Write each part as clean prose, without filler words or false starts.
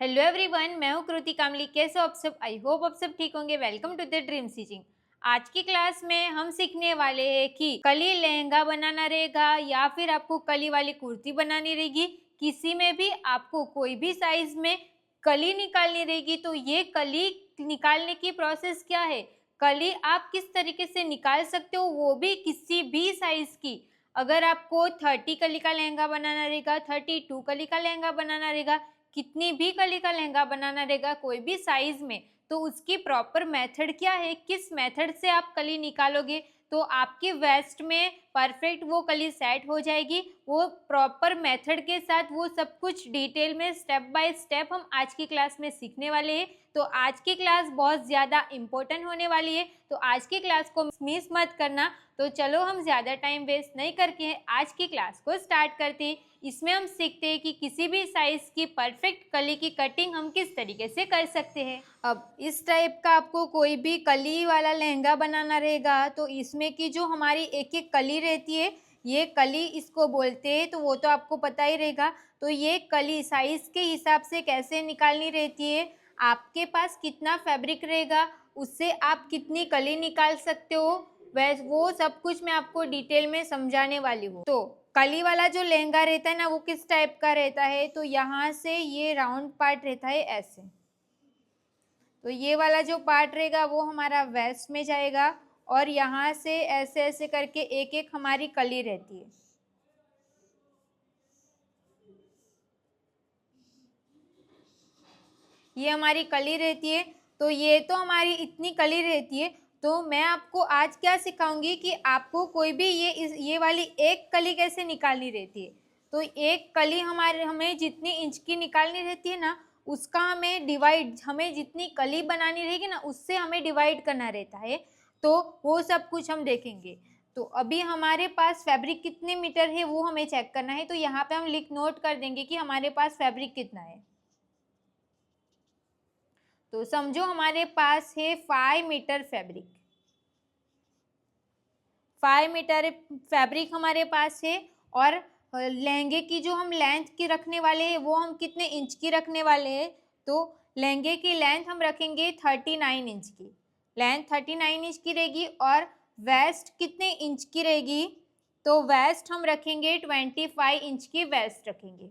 Hello everyone, मैं हूँ कृति कामली। कैसे हो आप सब? आई होप आप सब ठीक होंगे। Welcome to the dream stitching. आज की क्लास में हम सीखने वाले हैं कि कली लहंगा बनाना रहेगा या फिर आपको कली वाली कुर्ती बनानी रहेगी। किसी में भी आपको कोई भी साइज में कली निकालनी रहेगी। तो ये कली निकालने की प्रोसेस क्या है, कली आप किस तरीके से निकाल सकते हो, वो भी किसी भी साइज की। अगर आपको 30 कली का लहंगा बनाना रहेगा, 32 कली का लहंगा बनाना रहेगा, कितनी भी कली का लहंगा बनाना रहेगा कोई भी साइज में, तो उसकी प्रॉपर मेथड क्या है, किस मेथड से आप कली निकालोगे तो आपकी वेस्ट में परफेक्ट वो कली सेट हो जाएगी। वो प्रॉपर मेथड के साथ वो सब कुछ डिटेल में स्टेप बाय स्टेप हम आज की क्लास में सीखने वाले हैं। तो आज की क्लास बहुत ज़्यादा इम्पोर्टेंट होने वाली है, तो आज की क्लास को मिस मत करना। तो चलो हम ज़्यादा टाइम वेस्ट नहीं करके आज की क्लास को स्टार्ट करते हैं। इसमें हम सीखते हैं कि किसी भी साइज की परफेक्ट कली की कटिंग हम किस तरीके से कर सकते हैं। अब इस टाइप का आपको कोई भी कली वाला लहंगा बनाना रहेगा, तो इसमें की जो हमारी एक एक कली रहती है, ये कली इसको बोलते हैं, तो वो तो आपको पता ही रहेगा। तो ये कली साइज के हिसाब से कैसे निकालनी रहती है, आपके पास कितना फैब्रिक रहेगा उससे आप कितनी कली निकाल सकते हो, वैसे वो सब कुछ मैं आपको डिटेल में समझाने वाली हूँ। तो कली वाला जो लहंगा रहता है ना, वो किस टाइप का रहता है, तो यहाँ से ये राउंड पार्ट रहता है ऐसे। तो ये वाला जो पार्ट रहेगा वो हमारा वेस्ट में जाएगा और यहाँ से ऐसे ऐसे करके एक एक हमारी कली रहती है। ये हमारी कली रहती है। तो ये तो हमारी इतनी कली रहती है। तो मैं आपको आज क्या सिखाऊंगी कि आपको कोई भी ये वाली एक कली कैसे निकालनी रहती है। तो एक कली हमें जितनी इंच की निकालनी रहती है ना, उसका हमें डिवाइड, हमें जितनी कली बनानी रहेगी ना उससे हमें डिवाइड करना रहता है। तो वो सब कुछ हम देखेंगे। तो अभी हमारे पास फैब्रिक कितने मीटर है वो हमें चेक करना है। तो यहाँ पे हम नोट कर देंगे कि हमारे पास फैब्रिक कितना है। तो समझो हमारे पास है 5 मीटर फैब्रिक। 5 मीटर फैब्रिक हमारे पास है। और लहंगे की जो हम लेंथ की रखने वाले हैं वो हम कितने इंच की रखने वाले हैं, तो लहंगे की लेंथ हम रखेंगे 39 इंच की। लेंथ 39 इंच की रहेगी। और वेस्ट कितने इंच की रहेगी, तो वेस्ट हम रखेंगे 25 इंच की वेस्ट रखेंगे।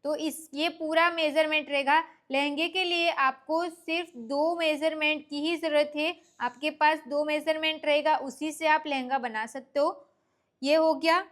तो ये पूरा मेजरमेंट रहेगा। लहंगे के लिए आपको सिर्फ 2 मेजरमेंट की ही ज़रूरत है। आपके पास 2 मेजरमेंट रहेगा, उसी से आप लहंगा बना सकते हो। ये हो गया।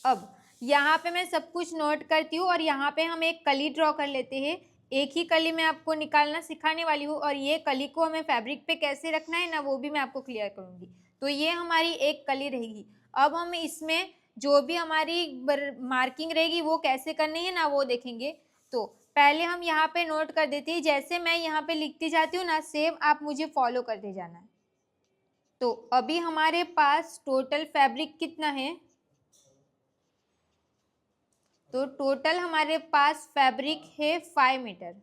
अब यहाँ पे मैं सब कुछ नोट करती हूँ और यहाँ पे हम एक कली ड्रॉ कर लेते हैं। एक ही कली मैं आपको निकालना सिखाने वाली हूँ और ये कली को हमें फैब्रिक पे कैसे रखना है ना, वो भी मैं आपको क्लियर करूँगी। तो ये हमारी एक कली रहेगी। अब हम इसमें जो भी हमारी मार्किंग रहेगी वो कैसे करनी है ना, वो देखेंगे। तो पहले हम यहाँ पे नोट कर देते हैं, जैसे मैं यहाँ पे लिखती जाती हूँ ना, सेम आप मुझे फॉलो करते जाना है। तो अभी हमारे पास टोटल फैब्रिक कितना है, तो टोटल हमारे पास फैब्रिक है 5 मीटर।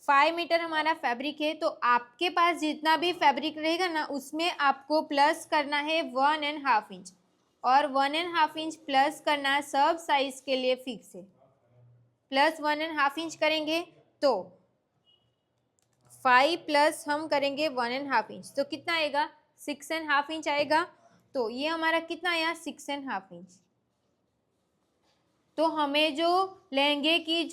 5 मीटर हमारा फैब्रिक है। तो आपके पास जितना भी फैब्रिक रहेगा ना, उसमें आपको प्लस करना है 1.5 इंच। और 1.5 इंच प्लस करना सब साइज के लिए फिक्स है। प्लस 1.5 इंच करेंगे तो 5 प्लस हम करेंगे 1.5 इंच, तो कितना आएगा, 6.5 इंच आएगा। तो ये हमारा कितना आया, 6.5 इंच। तो हमें जो लहंगे की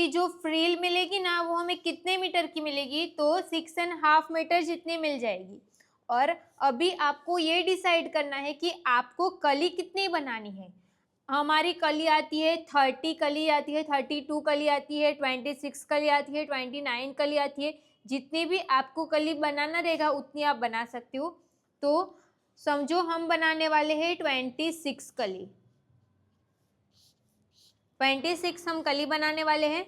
जो फ्रिल मिलेगी ना, वो हमें कितने मीटर की मिलेगी, तो 6.5 मीटर जितनी मिल जाएगी। और अभी आपको ये डिसाइड करना है कि आपको कली कितनी बनानी है। हमारी कली आती है 30 कली आती है, 32 कली आती है, 26 कली आती है, 29 कली आती है। जितनी भी आपको कली बनाना रहेगा उतनी आप बना सकते हो। तो समझो हम बनाने वाले हैं 26 कली। 26 हम कली बनाने वाले हैं।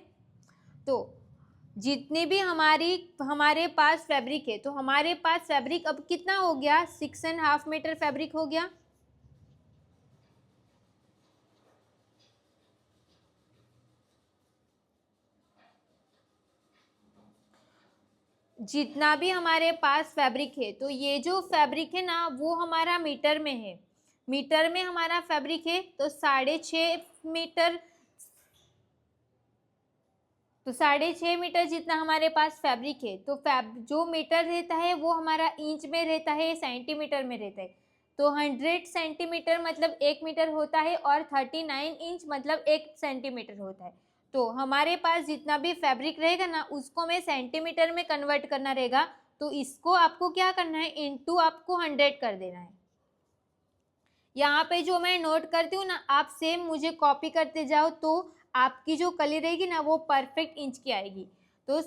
तो जितने भी हमारे पास फैब्रिक है, तो हमारे पास फैब्रिक अब कितना हो गया, 6.5 मीटर फैब्रिक हो गया। जितना भी हमारे पास फैब्रिक है, तो ये जो फैब्रिक है ना वो हमारा मीटर में है, मीटर में हमारा फैब्रिक है, तो 6.5 मीटर, तो 6.5 मीटर जितना हमारे पास फैब्रिक है, तो जो मीटर रहता है वो हमारा इंच में रहता है, सेंटीमीटर में रहता है। तो 100 सेंटीमीटर मतलब 1 मीटर होता है, और 39 इंच मतलब 1 सेंटीमीटर होता है। तो हमारे पास जितना भी फैब्रिक रहेगा ना उसको मैं सेंटीमीटर में कन्वर्ट करना रहेगा, तो इसको आपको क्या करना है, इंटू आपको 100 कर देना है। यहाँ पे जो मैं नोट करती हूँ ना, आप सेम मुझे कॉपी करते जाओ, तो आपकी जो कली रहेगी ना वो परफेक्ट इंच की आएगी। तो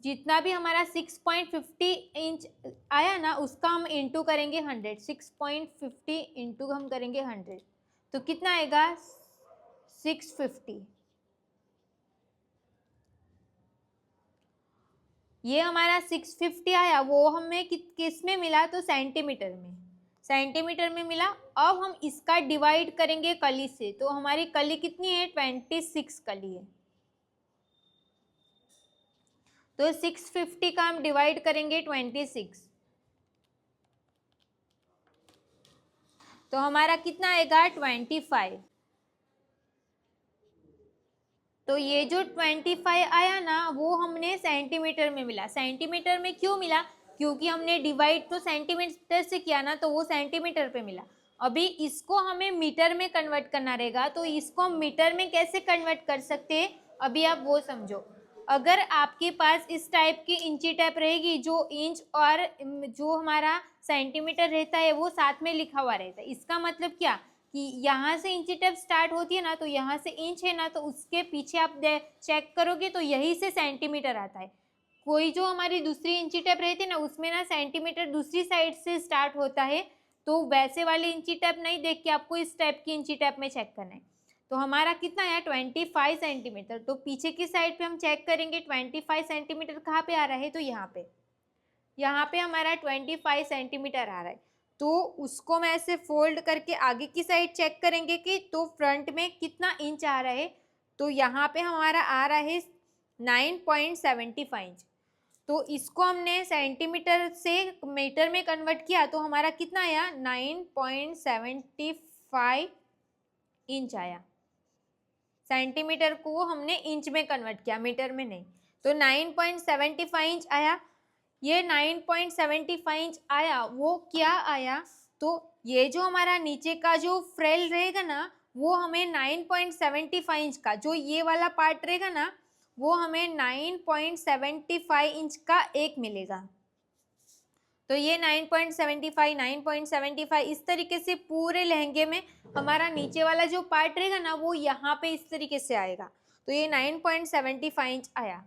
जितना भी हमारा 6.50 इंच आया ना उसका हम इंटू करेंगे 100, 6.50 इंटू हम करेंगे 100, तो कितना आएगा 650। ये हमारा 650 आया, वो हमें किस में मिला, तो सेंटीमीटर में, सेंटीमीटर में मिला। अब हम इसका डिवाइड करेंगे कली से, तो हमारी कली कितनी है, 26 कली है। तो 650 का हम डिवाइड करेंगे 26, तो हमारा कितना आएगा 25। तो ये जो 25 आया ना वो हमने सेंटीमीटर में मिला। सेंटीमीटर में क्यों मिला, क्योंकि हमने डिवाइड तो सेंटीमीटर से किया ना, तो वो सेंटीमीटर पे मिला। अभी इसको हमें मीटर में कन्वर्ट करना रहेगा, तो इसको हम मीटर में कैसे कन्वर्ट कर सकते हैं, अभी आप वो समझो। अगर आपके पास इस टाइप की इंची टेप रहेगी, जो इंच और जो हमारा सेंटीमीटर रहता है वो साथ में लिखा हुआ रहता है, इसका मतलब क्या कि यहाँ से इंची टेप स्टार्ट होती है ना, तो यहाँ से इंच है ना, तो उसके पीछे आप चेक करोगे तो यही से सेंटीमीटर आता है। कोई जो हमारी दूसरी इंची टेप रहती है ना उसमें ना सेंटीमीटर दूसरी साइड से स्टार्ट होता है, तो वैसे वाली इंची टेप नहीं देख के आपको इस टाइप की इंची टेप में चेक करना है। तो हमारा कितना है 25 सेंटीमीटर, तो पीछे की साइड पे हम चेक करेंगे 25 सेंटीमीटर कहाँ पे आ रहा है, तो यहाँ पे हमारा 25 सेंटीमीटर आ रहा है। तो उसको मैं ऐसे फोल्ड करके आगे की साइड चेक करेंगे कि तो फ्रंट में कितना इंच आ रहा है, तो यहाँ पे हमारा आ रहा है 9.75 इंच। तो इसको हमने सेंटीमीटर से मीटर में कन्वर्ट किया, तो हमारा कितना आया 9.75 इंच आया। सेंटीमीटर को हमने इंच में कन्वर्ट किया, मीटर में नहीं, तो 9.75 इंच आया। ये 9.75 इंच आया, वो क्या आया, तो ये जो हमारा नीचे का जो फ्रेल रहेगा ना वो हमें 9.75 इंच का, जो ये वाला पार्ट रहेगा ना वो हमें 9.75 इंच का एक मिलेगा। तो ये 9.75 इस तरीके से पूरे लहंगे में हमारा नीचे वाला जो पार्ट रहेगा ना वो यहाँ पे इस तरीके से आएगा। तो ये 9.75 इंच आया।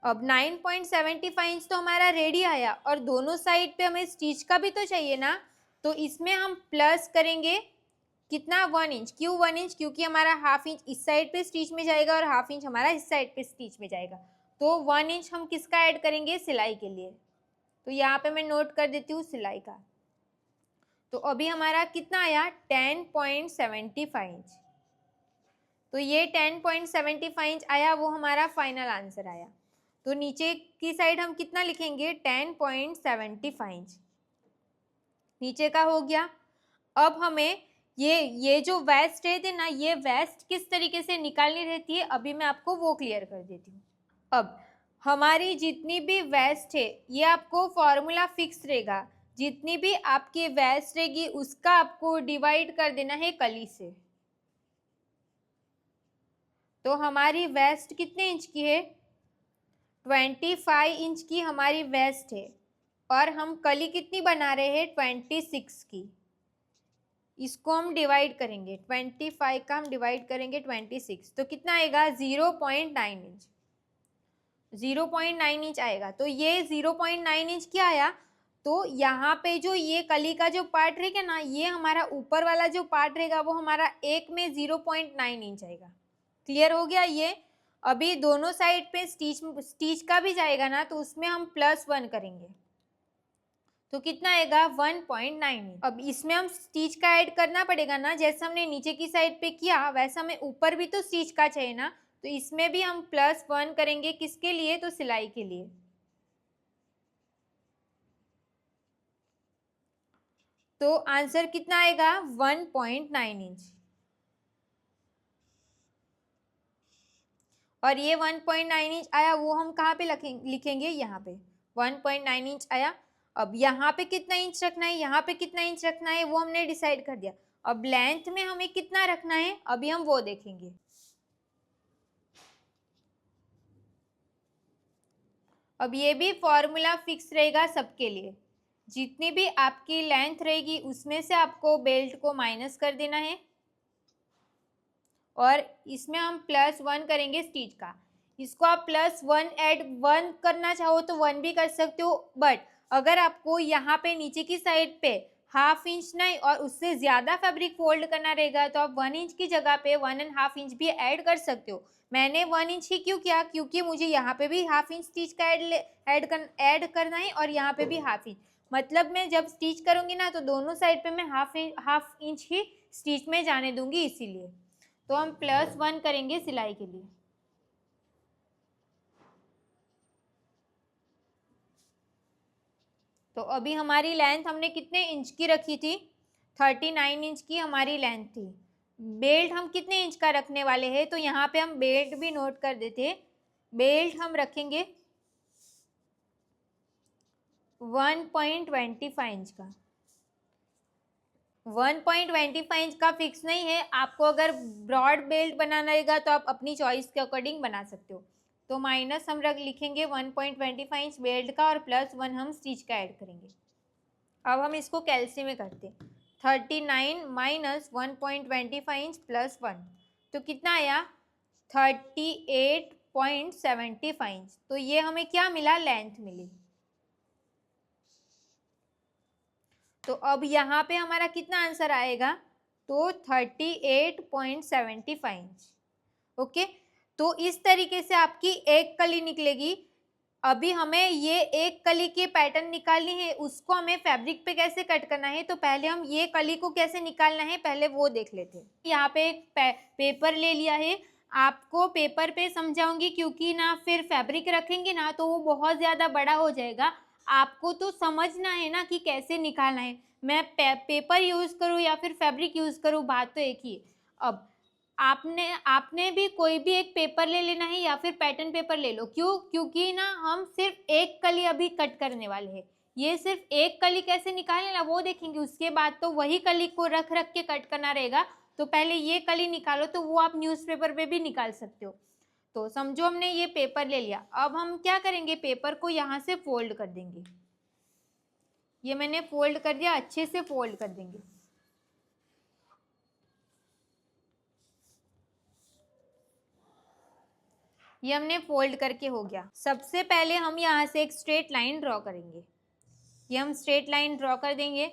अब 9.75 इंच तो हमारा रेडी आया, और दोनों साइड पे हमें स्टिच का भी तो चाहिए ना, तो इसमें हम प्लस करेंगे कितना 1 इंच। क्यों 1 इंच, क्योंकि हमारा हाफ इंच इस साइड पे स्टिच में जाएगा और हाफ इंच हमारा इस साइड पे स्टिच में जाएगा। तो 1 इंच हम किसका ऐड करेंगे, सिलाई के लिए। तो यहाँ पे मैं नोट कर देती हूँ सिलाई का। तो अभी हमारा कितना आया 10.75 इंच। तो ये 10.75 इंच आया, वो हमारा फाइनल आंसर आया। तो नीचे की साइड हम कितना लिखेंगे 10.75 इंच, नीचे का हो गया। अब हमें ये जो वेस्ट रहती है ना, ये वेस्ट किस तरीके से निकालनी रहती है, अभी मैं आपको वो क्लियर कर देती हूँ। अब हमारी जितनी भी वेस्ट है ये आपको फॉर्मूला फिक्स रहेगा, जितनी भी आपकी वेस्ट रहेगी उसका आपको डिवाइड कर देना है कली से। तो हमारी वेस्ट कितने इंच की है, 25 इंच की हमारी वेस्ट है, और हम कली कितनी बना रहे हैं 26 की। इसको हम डिवाइड करेंगे, 25 का हम डिवाइड करेंगे 26, तो कितना आएगा 0.9 इंच, 0.9 इंच आएगा। तो ये 0.9 इंच क्या आया, तो यहाँ पे जो ये कली का जो पार्ट रहेगा ना, ये हमारा ऊपर वाला जो पार्ट रहेगा वो हमारा एक में 0.9 इंच आएगा। क्लियर हो गया ये। अभी दोनों साइड पे स्टिच का भी जाएगा ना, तो उसमें हम +1 करेंगे, तो कितना आएगा 1.9। अब इसमें हम स्टिच का ऐड करना पड़ेगा ना, जैसे हमने नीचे की साइड पे किया वैसा हमें ऊपर भी तो स्टिच का चाहिए ना, तो इसमें भी हम +1 करेंगे, किसके लिए, तो सिलाई के लिए। तो आंसर कितना आएगा 1.9 इंच। और ये 1.9 इंच आया वो हम कहाँ पे लिखेंगे, यहाँ पे 1.9 इंच आया। अब यहाँ पे कितना इंच रखना है, यहाँ पे कितना इंच रखना है वो हमने डिसाइड कर दिया। अब लेंथ में हमें कितना रखना है अभी हम वो देखेंगे। अब ये भी फॉर्मूला फिक्स रहेगा सबके लिए, जितनी भी आपकी लेंथ रहेगी उसमें से आपको बेल्ट को माइनस कर देना है और इसमें हम +1 करेंगे स्टिच का। इसको आप +1 ऐड 1 करना चाहो तो 1 भी कर सकते हो, बट अगर आपको यहाँ पे नीचे की साइड पे ½ इंच नहीं और उससे ज़्यादा फैब्रिक फोल्ड करना रहेगा तो आप 1 इंच की जगह पे 1½ इंच भी ऐड कर सकते हो। मैंने 1 इंच ही क्यों किया, क्योंकि मुझे यहाँ पे भी ½ इंच स्टिच का ऐड करना है और यहाँ पे भी ½ इंच। मतलब मैं जब स्टिच करूँगी ना तो दोनों साइड पे मैं हाफ इंच ही स्टिच में जाने दूंगी, इसीलिए तो हम +1 करेंगे सिलाई के लिए। तो अभी हमारी लेंथ हमने कितने इंच की रखी थी, 39 इंच की हमारी लेंथ थी। बेल्ट हम कितने इंच का रखने वाले हैं, तो यहाँ पे हम बेल्ट भी नोट कर देते। बेल्ट हम रखेंगे 1.25 इंच का। 1.25 इंच का फिक्स नहीं है, आपको अगर ब्रॉड बेल्ट बनाना रहेगा तो आप अपनी चॉइस के अकॉर्डिंग बना सकते हो। तो माइनस हम लिखेंगे 1.25 इंच बेल्ट का और +1 हम स्टिच का ऐड करेंगे। अब हम इसको कैलसी में करते हैं। 39 माइनस 1.25 इंच +1 तो कितना आया 38.75 इंच। तो ये हमें क्या मिला, लेंथ मिली। तो अब यहाँ पे हमारा कितना आंसर आएगा, तो 38.75 इंच। ओके, तो इस तरीके से आपकी एक कली निकलेगी। अभी हमें ये एक कली की पैटर्न निकालनी है, उसको हमें फैब्रिक पे कैसे कट करना है, तो पहले हम ये कली को कैसे निकालना है पहले वो देख लेते हैं। यहाँ पे एक पेपर ले लिया है, आपको पेपर पे समझाऊंगी क्योंकि ना फिर फैब्रिक रखेंगे ना तो वो बहुत ज़्यादा बड़ा हो जाएगा। आपको तो समझना है ना कि कैसे निकालना है। मैं पेपर यूज़ करूँ या फिर फैब्रिक यूज़ करूँ, बात तो एक ही। अब आपने भी कोई भी एक पेपर ले लेना है या फिर पैटर्न पेपर ले लो। क्यों, क्योंकि ना हम सिर्फ एक कली अभी कट करने वाले हैं। ये सिर्फ एक कली कैसे निकालना ना वो देखेंगे, उसके बाद तो वही कली को रख रख के कट करना रहेगा। तो पहले ये कली निकालो, तो वो आप न्यूज़पेपर पे भी निकाल सकते हो। तो समझो हमने ये पेपर ले लिया, अब हम क्या करेंगे, पेपर को यहाँ से फोल्ड कर देंगे। ये मैंने फोल्ड कर दिया, अच्छे से फोल्ड कर देंगे। ये हमने फोल्ड करके हो गया। सबसे पहले हम यहाँ से एक स्ट्रेट लाइन ड्रॉ करेंगे। ये हम स्ट्रेट लाइन ड्रॉ कर देंगे।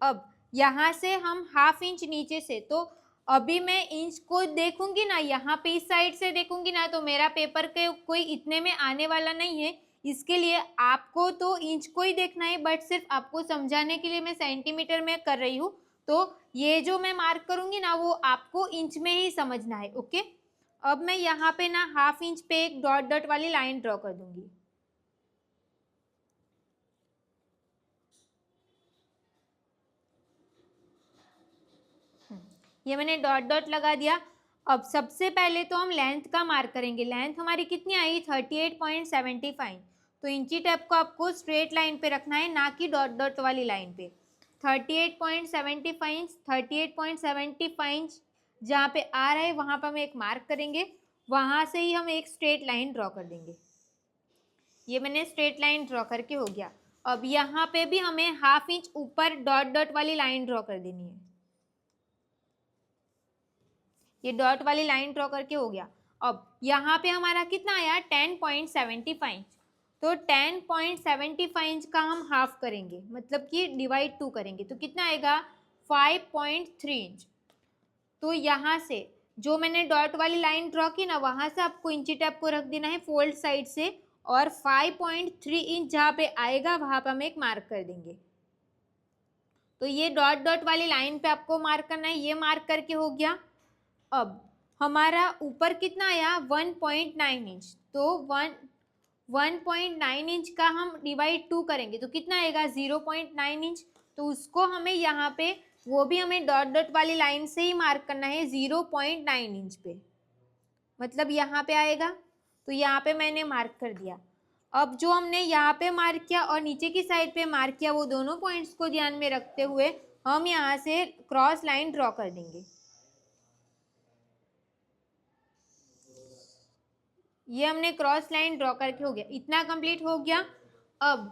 अब यहाँ से हम ½ इंच नीचे से, तो अभी मैं इंच को देखूंगी ना, यहाँ पे इस साइड से देखूंगी ना तो मेरा पेपर के कोई इतने में आने वाला नहीं है। इसके लिए आपको तो इंच को ही देखना है, बट सिर्फ आपको समझाने के लिए मैं सेंटीमीटर में कर रही हूँ। तो ये जो मैं मार्क करूंगी ना वो आपको इंच में ही समझना है। ओके, अब मैं यहाँ पे ना ½ इंच पे एक डॉट डॉट वाली लाइन ड्रॉ कर दूंगी। ये मैंने डॉट डॉट लगा दिया। अब सबसे पहले तो हम लेंथ का मार्क करेंगे। लेंथ हमारी कितनी आई 38.75। तो इंची टेप को आपको स्ट्रेट लाइन पे रखना है, ना कि डॉट डॉट वाली लाइन पे। 38.75 इंच, 38.75 इंच जहाँ पे आ रहा है वहाँ पर हम एक मार्क करेंगे, वहाँ से ही हम एक स्ट्रेट लाइन ड्रॉ कर देंगे। ये मैंने स्ट्रेट लाइन ड्रॉ करके हो गया। अब यहाँ पे भी हमें ½ इंच ऊपर डॉट डॉट वाली लाइन ड्रॉ कर देनी है। ये डॉट वाली लाइन ड्रॉ करके हो गया। अब यहाँ पे हमारा कितना आया 10.75 इंच। तो 10.75 इंच का हम हाफ करेंगे, मतलब कि डिवाइड 2 करेंगे, तो कितना आएगा 5.3 इंच। तो यहाँ से जो मैंने डॉट वाली लाइन ड्रॉ की ना वहाँ से आपको इंची टेप को रख देना है फोल्ड साइड से, और 5.3 इंच जहाँ पे आएगा वहाँ पे हम एक मार्क कर देंगे। तो ये डॉट डॉट वाली लाइन पे आपको मार्क करना है, ये मार्क करके हो गया। अब हमारा ऊपर कितना आया 1.9 इंच। तो 1.9 इंच का हम डिवाइड 2 करेंगे तो कितना आएगा 0.9 इंच। तो उसको हमें यहाँ पे वो भी हमें डॉट डॉट वाली लाइन से ही मार्क करना है 0.9 इंच पे, मतलब यहाँ पे आएगा। तो यहाँ पे मैंने मार्क कर दिया। अब जो हमने यहाँ पे मार्क किया और नीचे की साइड पे मार्क किया, वो दोनों पॉइंट्स को ध्यान में रखते हुए हम यहाँ से क्रॉस लाइन ड्रॉ कर देंगे। ये हमने क्रॉस लाइन ड्रॉ करके हो गया, इतना कंप्लीट हो गया। अब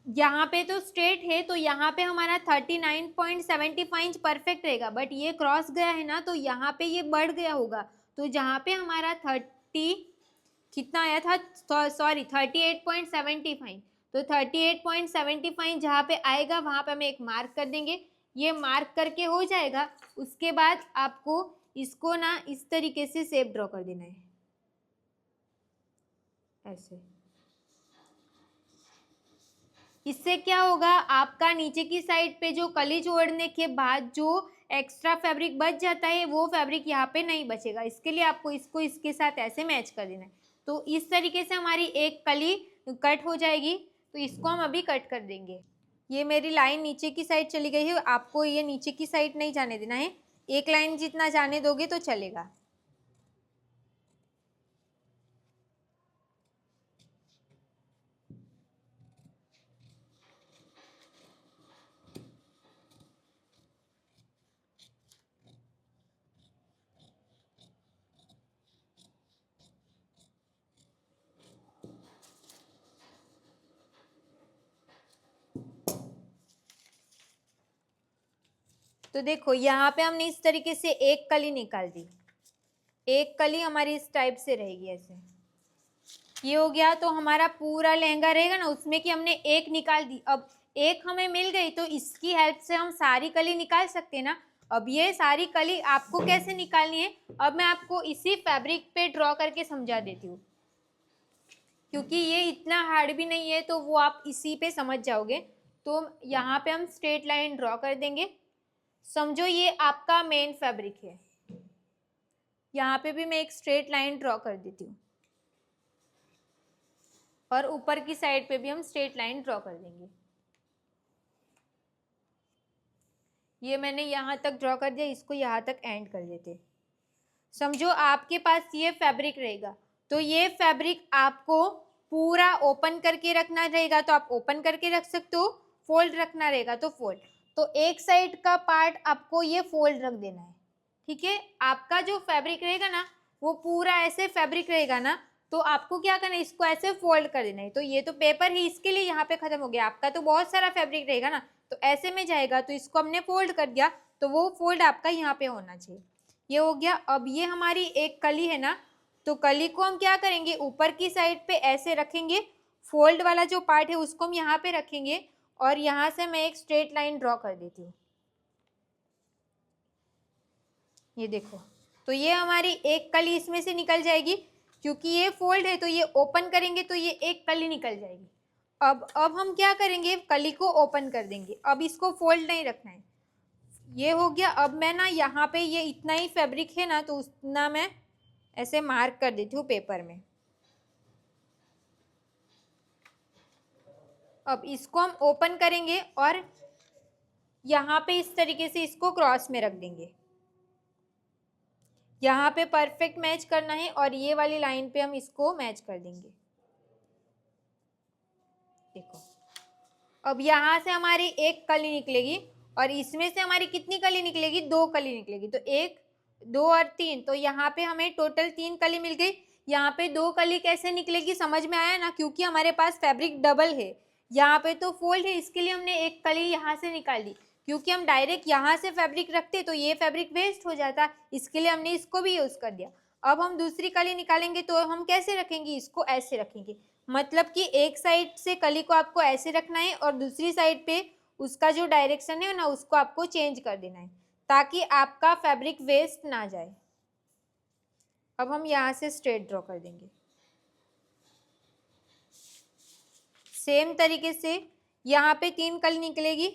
यहाँ पे तो स्ट्रेट है, तो यहाँ पे हमारा 39.75 इंच परफेक्ट रहेगा, बट ये क्रॉस गया है ना, तो यहाँ पे ये बढ़ गया होगा। तो जहाँ पे हमारा 30 कितना आया था, सॉरी 38.75, तो 38.75 जहाँ पे आएगा वहाँ पे हम एक मार्क कर देंगे। ये मार्क करके हो जाएगा, उसके बाद आपको इसको ना इस तरीके से शेप ड्रॉ कर देना है, ऐसे। इससे क्या होगा, आपका नीचे की साइड पे जो कली जोड़ने के बाद जो एक्स्ट्रा फैब्रिक बच जाता है, वो फैब्रिक यहाँ पे नहीं बचेगा। इसके लिए आपको इसको इसके साथ ऐसे मैच कर देना है। तो इस तरीके से हमारी एक कली कट हो जाएगी। तो इसको हम अभी कट कर देंगे। ये मेरी लाइन नीचे की साइड चली गई है, आपको ये नीचे की साइड नहीं जाने देना है, एक लाइन जितना जाने दोगे तो चलेगा। तो देखो यहाँ पे हमने इस तरीके से एक कली निकाल दी, एक कली हमारी इस टाइप से रहेगी ऐसे। ये हो गया। तो हमारा पूरा लहंगा रहेगा ना, उसमें कि हमने एक निकाल दी। अब एक हमें मिल गई, तो इसकी हेल्प से हम सारी कली निकाल सकते हैं ना। अब ये सारी कली आपको कैसे निकालनी है, अब मैं आपको इसी फैब्रिक पे ड्रॉ करके समझा देती हूँ, क्योंकि ये इतना हार्ड भी नहीं है, तो वो आप इसी पे समझ जाओगे। तो यहाँ पे हम स्ट्रेट लाइन ड्रॉ कर देंगे। समझो ये आपका मेन फैब्रिक है, यहाँ पे भी मैं एक स्ट्रेट लाइन ड्रॉ कर देती हूँ, और ऊपर की साइड पे भी हम स्ट्रेट लाइन ड्रॉ कर देंगे। ये मैंने यहाँ तक ड्रॉ कर दिया, इसको यहाँ तक एंड कर देते। समझो आपके पास ये फैब्रिक रहेगा, तो ये फैब्रिक आपको पूरा ओपन करके रखना रहेगा, तो आप ओपन करके रख सकते हो। फोल्ड रखना रहेगा तो फोल्ड। तो एक साइड का पार्ट आपको ये फोल्ड रख देना है, ठीक है। आपका जो फैब्रिक रहेगा ना, वो पूरा ऐसे फैब्रिक रहेगा ना, तो आपको क्या करना है, इसको ऐसे फोल्ड कर देना है। तो ये तो पेपर ही इसके लिए यहाँ पे खत्म हो गया, आपका तो बहुत सारा फैब्रिक रहेगा ना, तो ऐसे में जाएगा। तो इसको हमने फोल्ड कर दिया, तो वो फोल्ड आपका यहाँ पे होना चाहिए। ये हो गया। अब ये हमारी एक कली है ना, तो कली को हम क्या करेंगे, ऊपर की साइड पे ऐसे रखेंगे, फोल्ड वाला जो पार्ट है उसको हम यहाँ पे रखेंगे, और यहाँ से मैं एक स्ट्रेट लाइन ड्रॉ कर देती हूँ। ये देखो, तो ये हमारी एक कली इसमें से निकल जाएगी, क्योंकि ये फोल्ड है, तो ये ओपन करेंगे तो ये एक कली निकल जाएगी। अब हम क्या करेंगे, कली को ओपन कर देंगे। अब इसको फोल्ड नहीं रखना है। ये हो गया। अब मैं ना यहाँ पे ये इतना ही फैब्रिक है ना, तो उतना मैं ऐसे मार्क कर देती हूँ पेपर में। अब इसको हम ओपन करेंगे और यहाँ पे इस तरीके से इसको क्रॉस में रख देंगे। यहाँ पे परफेक्ट मैच करना है, और ये वाली लाइन पे हम इसको मैच कर देंगे। देखो, अब यहाँ से हमारी एक कली निकलेगी, और इसमें से हमारी कितनी कली निकलेगी, दो कली निकलेगी। तो एक, दो और तीन, तो यहाँ पे हमें टोटल तीन कली मिल गई। यहाँ पे दो कली कैसे निकलेगी, समझ में आया ना, क्योंकि हमारे पास फैब्रिक डबल है। यहाँ पे तो फोल्ड है, इसके लिए हमने एक कली यहाँ से निकाल दी, क्योंकि हम डायरेक्ट यहाँ से फैब्रिक रखते तो ये फैब्रिक वेस्ट हो जाता, इसके लिए हमने इसको भी यूज कर दिया। अब हम दूसरी कली निकालेंगे, तो हम कैसे रखेंगे, इसको ऐसे रखेंगे। मतलब कि एक साइड से कली को आपको ऐसे रखना है, और दूसरी साइड पे उसका जो डायरेक्शन है ना, उसको आपको चेंज कर देना है, ताकि आपका फैब्रिक वेस्ट ना जाए। अब हम यहाँ से स्ट्रेट ड्रॉ कर देंगे। सेम तरीके से यहाँ पे तीन कली निकलेगी,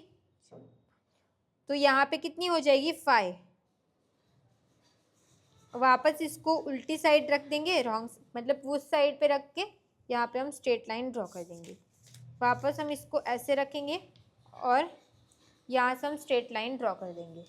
तो यहाँ पे कितनी हो जाएगी, 5। वापस इसको उल्टी साइड रख देंगे, रॉन्ग मतलब उस साइड पे रख के यहाँ पे हम स्ट्रेट लाइन ड्रॉ कर देंगे। वापस हम इसको ऐसे रखेंगे, और यहाँ से हम स्ट्रेट लाइन ड्रॉ कर देंगे।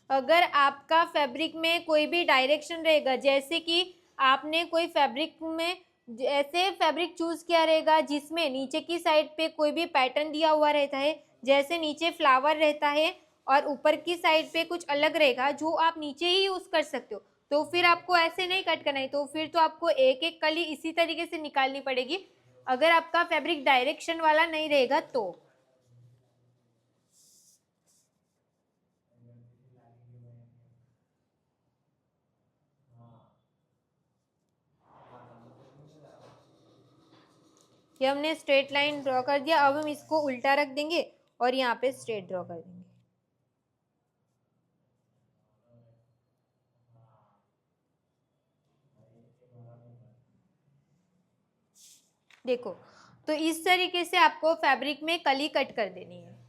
अगर आपका फैब्रिक में कोई भी डायरेक्शन रहेगा, जैसे कि आपने कोई फैब्रिक में ऐसे फैब्रिक चूज किया रहेगा जिसमें नीचे की साइड पे कोई भी पैटर्न दिया हुआ रहता है, जैसे नीचे फ्लावर रहता है और ऊपर की साइड पे कुछ अलग रहेगा जो आप नीचे ही यूज कर सकते हो, तो फिर आपको ऐसे नहीं कट करना है, तो फिर तो आपको एक एक कली इसी तरीके से निकालनी पड़ेगी अगर आपका फैब्रिक डायरेक्शन वाला नहीं रहेगा तो। ये हमने स्ट्रेट लाइन ड्रॉ कर दिया, अब हम इसको उल्टा रख देंगे और यहाँ पे स्ट्रेट ड्रॉ कर देंगे। देखो, तो इस तरीके से आपको फैब्रिक में कली कट कर देनी है।